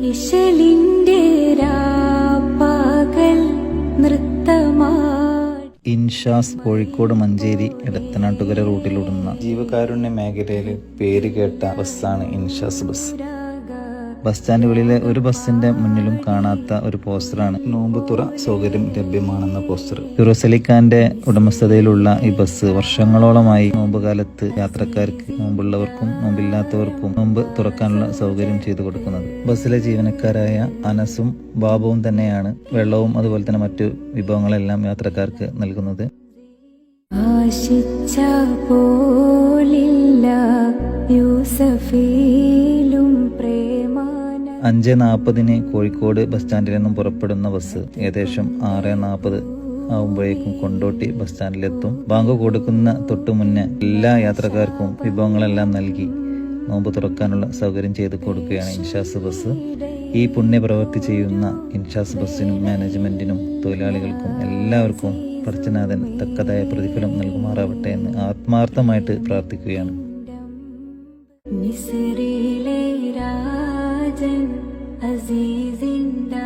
ഇശലിന്റെ രാപ്പകൽ നൃത്തമായി. ഇൻഷാസ് കോഴിക്കോട് മഞ്ചേരി എടത്തനാട്ടുകര റൂട്ടിലോടുന്ന ജീവകാരുണ്യ മേഖലയിൽ പേര് കേട്ട ബസ്സാണ് ഇൻഷാസ് ബസ്. ബസ് സ്റ്റാൻഡുകളിലെ ഒരു ബസ്സിന്റെ മുന്നിലും കാണാത്ത ഒരു പോസ്റ്ററാണ് നോമ്പ് തുറ സൗകര്യം ലഭ്യമാണെന്ന പോസ്റ്റർ. ഫിറോസ് അലിഖാന്റെ ഉടമസ്ഥതയിലുള്ള ഈ ബസ് വർഷങ്ങളോളമായി നോമ്പ് കാലത്ത് യാത്രക്കാർക്ക്, നോമ്പുള്ളവർക്കും നോമ്പില്ലാത്തവർക്കും നോമ്പ് തുറക്കാനുള്ള സൗകര്യം ചെയ്തു കൊടുക്കുന്നത്. ബസ്സിലെ ജീവനക്കാരായ അനസും ബാബുവും തന്നെയാണ് വെള്ളവും അതുപോലെ തന്നെ മറ്റു വിഭവങ്ങളെല്ലാം യാത്രക്കാർക്ക് നൽകുന്നത്. ആശിച്ച പോലില്ല യൂസഫിലും പ്രേമാന. 5:40 കോഴിക്കോട് ബസ് സ്റ്റാൻഡിൽ നിന്നും പുറപ്പെടുന്ന ബസ് ഏകദേശം 6:40 ആവുമ്പോഴേക്കും കൊണ്ടോട്ടി ബസ് സ്റ്റാൻഡിലെത്തും. ബാങ്ക് കൊടുക്കുന്ന തൊട്ടു മുന്നേ എല്ലാ യാത്രക്കാർക്കും വിഭവങ്ങളെല്ലാം നൽകി നോമ്പ് തുറക്കാനുള്ള സൗകര്യം ചെയ്തു കൊടുക്കുകയാണ് ഇൻഷാസ് ബസ്. ഈ പുണ്യപ്രവൃത്തി ചെയ്യുന്ന ഇൻഷാസ് ബസ്സിനും മാനേജ്മെന്റിനും തൊഴിലാളികൾക്കും എല്ലാവർക്കും പടച്ചനാഥൻ തക്കതായ പ്രതിഫലം നൽകുമാറാവട്ടെ എന്ന് ആത്മാർത്ഥമായിട്ട് പ്രാർത്ഥിക്കുകയാണ്. മിസ്രിലെ രാജൻ അസീസിന്റെ